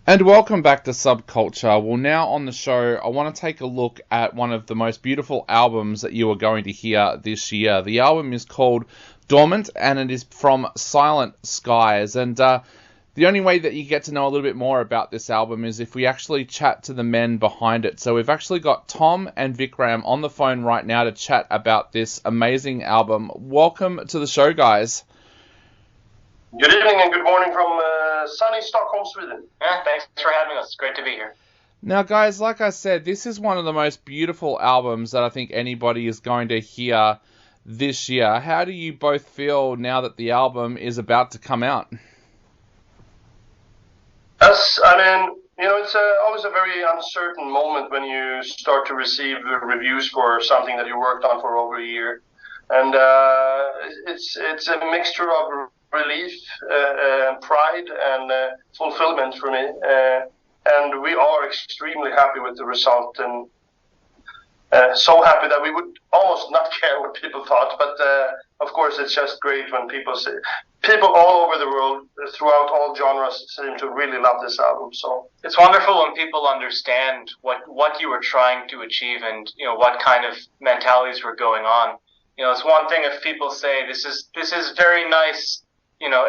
And welcome back to Subculture. Well, now on the show, I want to take a look at one of the most beautiful albums that you are going to hear this year. The album is called Dormant, and it is from Silent Skies. And the only way that you get to know a little bit more about this album is if we actually chat to the men behind it. So we've actually got Tom and Vikram on the phone right now to chat about this amazing album. Welcome to the show, guys. Good evening and good morning from sunny Stockholm, Sweden. Yeah, thanks for having us. It's great to be here. Now, guys, like I said, this is one of the most beautiful albums that I think anybody is going to hear this year. How do you both feel now that the album is about to come out? It's always a very uncertain moment when you start to receive reviews for something that you worked on for over a year. And it's a mixture of relief, pride, and fulfillment for me. And we are extremely happy with the result, and so happy that we would almost not care what people thought. But of course, it's just great when people all over the world, throughout all genres, seem to really love this album. So it's wonderful when people understand what you were trying to achieve and what kind of mentalities were going on. It's one thing if people say this is very nice,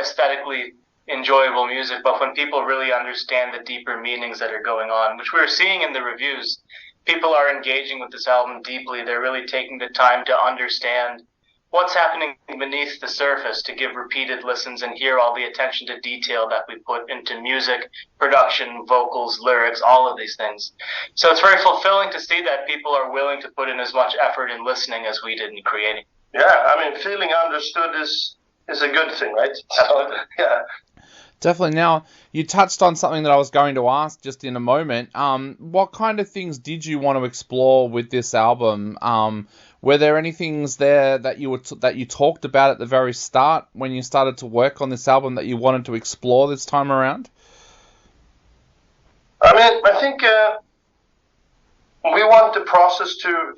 aesthetically enjoyable music, but when people really understand the deeper meanings that are going on, which we're seeing in the reviews, people are engaging with this album deeply. They're really taking the time to understand what's happening beneath the surface, to give repeated listens and hear all the attention to detail that we put into music, production, vocals, lyrics, all of these things. So it's very fulfilling to see that people are willing to put in as much effort in listening as we did in creating. Yeah, feeling understood is a good thing, right? So, yeah. Definitely. Now, you touched on something that I was going to ask just in a moment. What kind of things did you want to explore with this album? Were there any things there that you talked about at the very start when you started to work on this album that you wanted to explore this time around? I think we want the process to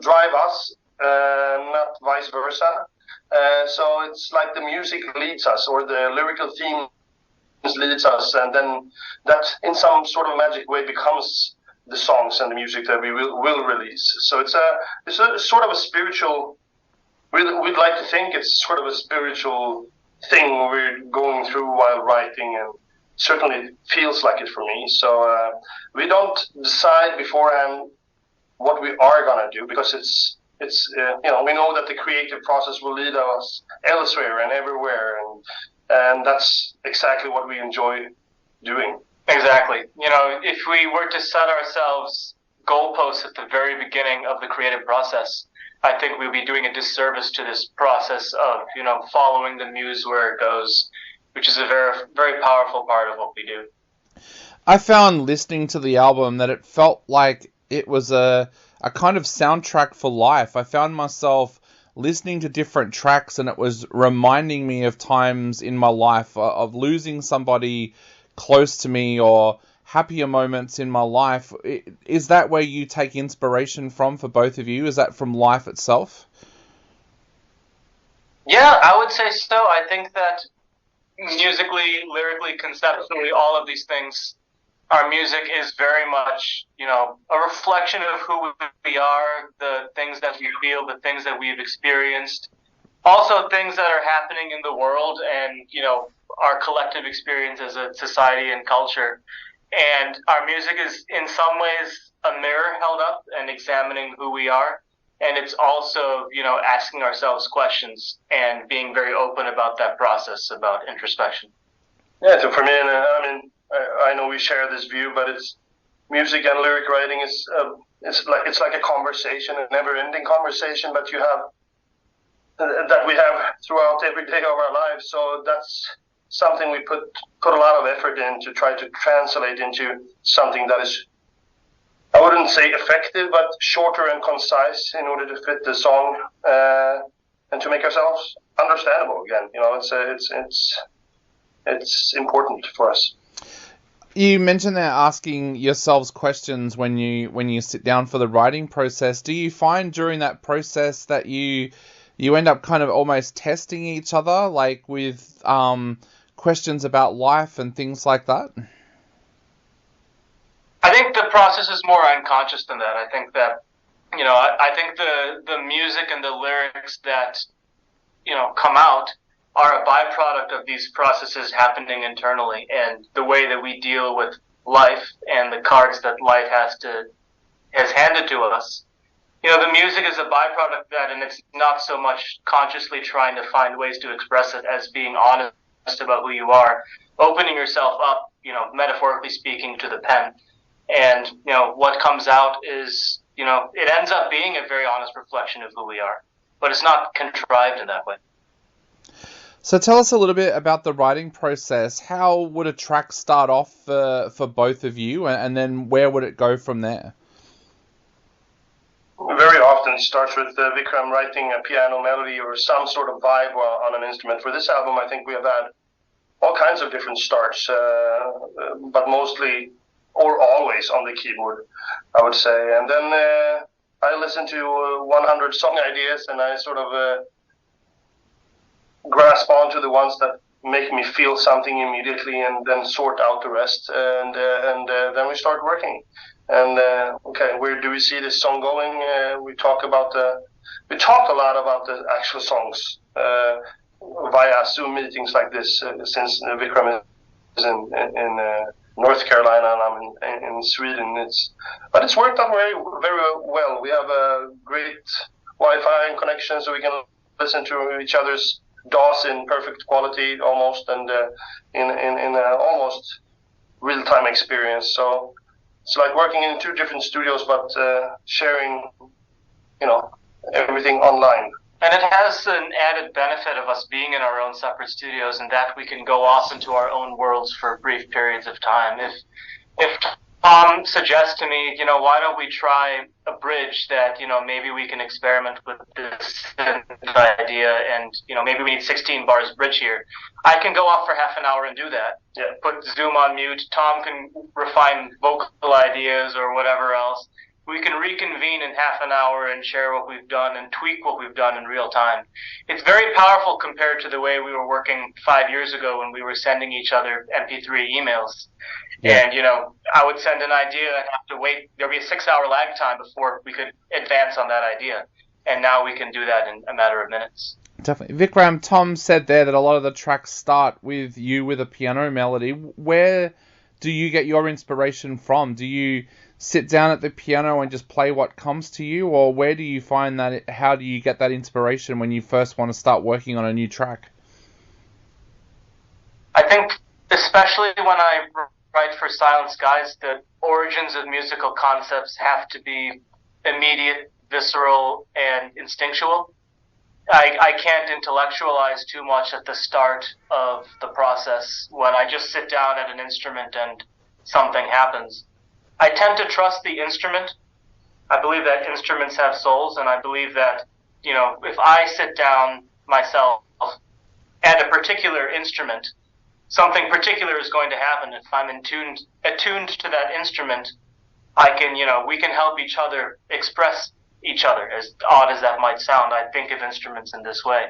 drive us, not vice versa. So it's like the music leads us, or the lyrical theme leads us, and then that in some sort of magic way becomes the songs and the music that we will release. So it's a sort of a spiritual, we'd like to think it's sort of a spiritual thing we're going through while writing, and certainly feels like it for me. So we don't decide beforehand what we are going to do, because it's we know that the creative process will lead us elsewhere and everywhere, and that's exactly what we enjoy doing. Exactly. If we were to set ourselves goalposts at the very beginning of the creative process, I think we'd be doing a disservice to this process of, following the muse where it goes, which is a very, very powerful part of what we do. I found listening to the album that it felt like it was a kind of soundtrack for life. I found myself listening to different tracks, and it was reminding me of times in my life of losing somebody close to me, or happier moments in my life. Is that where you take inspiration from for both of you? Is that from life itself? Yeah, I would say so. I think that musically, lyrically, conceptually, all of these things, our music is very much, a reflection of who we are, the things that we feel, the things that we've experienced. Also things that are happening in the world and, our collective experience as a society and culture. And our music is in some ways a mirror held up and examining who we are. And it's also, asking ourselves questions and being very open about that process, about introspection. Yeah, so for me, I know we share this view, but it's music and lyric writing is it's like a conversation, a never-ending conversation, but that we have throughout every day of our lives. So that's something we put a lot of effort in to try to translate into something that is, I wouldn't say effective, but shorter and concise in order to fit the song and to make ourselves understandable again. It's important for us. You mentioned there asking yourselves questions when you sit down for the writing process. Do you find during that process that you end up kind of almost testing each other, like with questions about life and things like that? process is more unconscious than that. I think that, I think the music and the lyrics that, come out are a byproduct of these processes happening internally, and the way that we deal with life and the cards that life has handed to us. The music is a byproduct of that, and it's not so much consciously trying to find ways to express it as being honest about who you are, opening yourself up, metaphorically speaking, to the pen. And, what comes out is, it ends up being a very honest reflection of who we are, but it's not contrived in that way. So tell us a little bit about the writing process. How would a track start off for both of you, and then where would it go from there? Very often it starts with Vikram writing a piano melody or some sort of vibe on an instrument. For this album, I think we have had all kinds of different starts, but mostly or always on the keyboard, I would say. And then I listen to 100 song ideas, and I sort of grasp onto the ones that make me feel something immediately, and then sort out the rest, and then we start working. And okay, where do we see this song going? We talked a lot about the actual songs via Zoom meetings like this, since Vikram is in North Carolina and I'm in Sweden. But it's worked out very well. We have a great Wi-Fi connection, so we can listen to each other's DAWs in perfect quality almost, and in almost real-time experience. So it's like working in two different studios, but sharing, everything online. And it has an added benefit of us being in our own separate studios, and that we can go off into our own worlds for brief periods of time. If Tom suggests to me, why don't we try a bridge that, maybe we can experiment with this idea, and, maybe we need 16 bars bridge here. I can go off for half an hour and do that. Yeah. Put Zoom on mute. Tom can refine vocal ideas or whatever else. We can reconvene in half an hour and share what we've done and tweak what we've done in real time. It's very powerful compared to the way we were working 5 years ago when we were sending each other MP3 emails. Yeah. And, I would send an idea and have to wait. There'd be a 6-hour lag time before we could advance on that idea. And now we can do that in a matter of minutes. Definitely. Vikram, Tom said there that a lot of the tracks start with you with a piano melody. Where do you get your inspiration from? Do you sit down at the piano and just play what comes to you, or where do you find that? How do you get that inspiration when you first want to start working on a new track? I think, especially when I write for Silent Skies, the origins of musical concepts have to be immediate, visceral, and instinctual. I can't intellectualize too much at the start of the process when I just sit down at an instrument and something happens. I tend to trust the instrument. I believe that instruments have souls, and I believe that, if I sit down myself at a particular instrument, something particular is going to happen. If I'm attuned to that instrument, we can help each other express each other, as odd as that might sound. I think of instruments in this way.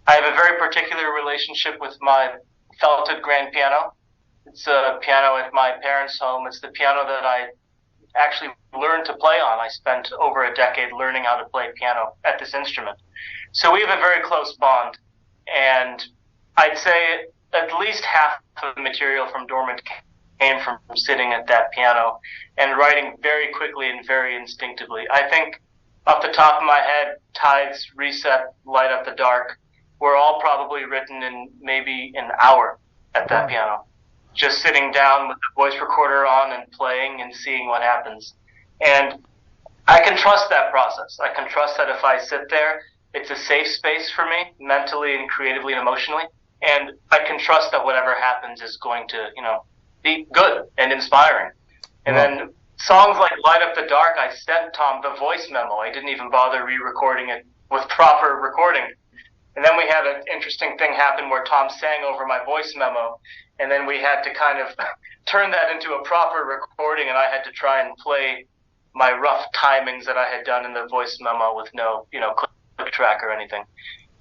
I have a very particular relationship with my felted grand piano. It's a piano at my parents' home. It's the piano that I actually learned to play on. I spent over a decade learning how to play piano at this instrument. So we have a very close bond, and I'd say at least half of the material from Dormant came from sitting at that piano and writing very quickly and very instinctively. I think off the top of my head, Tides, Reset, Light Up the Dark were all probably written in maybe an hour at that piano. Just sitting down with the voice recorder on and playing and seeing what happens. And I can trust that process. I can trust that if I sit there, it's a safe space for me, mentally and creatively and emotionally. And I can trust that whatever happens is going to, be good and inspiring. And then songs like Light Up the Dark, I sent Tom the voice memo. I didn't even bother re-recording it with proper recording. And then we had an interesting thing happen where Tom sang over my voice memo, and then we had to kind of turn that into a proper recording, and I had to try and play my rough timings that I had done in the voice memo with no, click track or anything.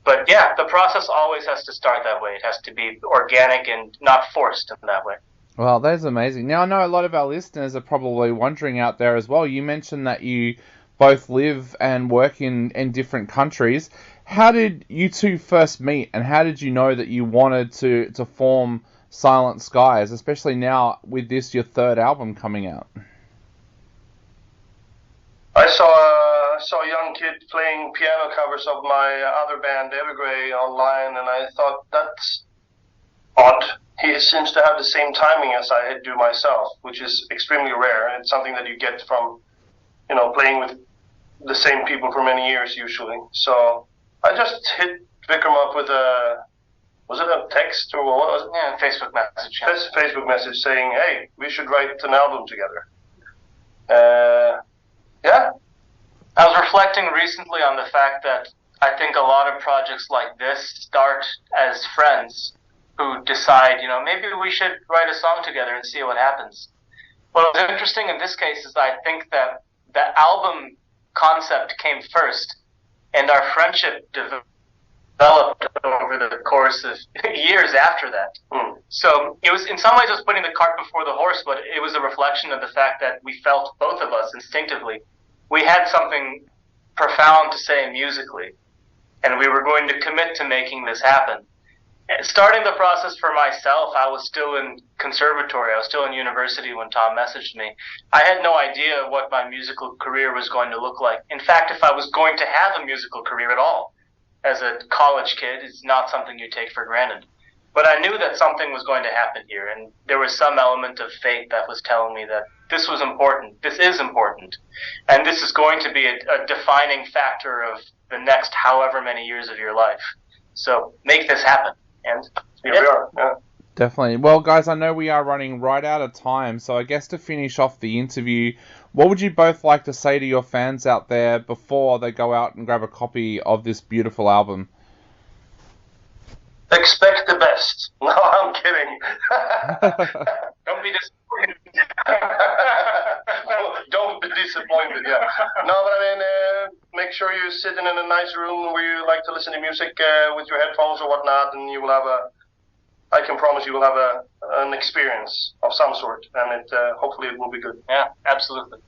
But yeah, the process always has to start that way. It has to be organic and not forced in that way. Well, that's amazing. Now, I know a lot of our listeners are probably wondering out there as well. You mentioned that you both live and work in different countries. How did you two first meet, and how did you know that you wanted to form Silent Skies, especially now with this, your third album coming out? I saw a young kid playing piano covers of my other band, Evergrey, online, and I thought, that's odd. He seems to have the same timing as I do myself, which is extremely rare. It's something that you get from, playing with the same people for many years usually. So I just hit Vikram up with was it a text or what was it? Yeah, Facebook message. Yeah. Facebook message saying, hey, we should write an album together. Yeah. I was reflecting recently on the fact that I think a lot of projects like this start as friends who decide, maybe we should write a song together and see what happens. What was interesting in this case is I think that the album concept came first, and our friendship developed over the course of years after that. So it was, in some ways, it was putting the cart before the horse, but it was a reflection of the fact that we felt, both of us, instinctively, we had something profound to say musically, and we were going to commit to making this happen. Starting the process for myself, I was still in conservatory. I was still in university when Tom messaged me. I had no idea what my musical career was going to look like. In fact, if I was going to have a musical career at all, as a college kid, it's not something you take for granted. But I knew that something was going to happen here, and there was some element of fate that was telling me that this was important, this is important, and this is going to be a defining factor of the next however many years of your life. So make this happen. And here we are. Yeah. Definitely. Well, guys, I know we are running right out of time, so I guess to finish off the interview, what would you both like to say to your fans out there before they go out and grab a copy of this beautiful album? Expect the best. No, I'm kidding. Don't be disappointed. Don't be disappointed, yeah. No, but I mean, make sure you're sitting in a nice room where you like to listen to music with your headphones or whatnot, and you will have I can promise you will have an experience of some sort, and hopefully it will be good. Yeah, absolutely.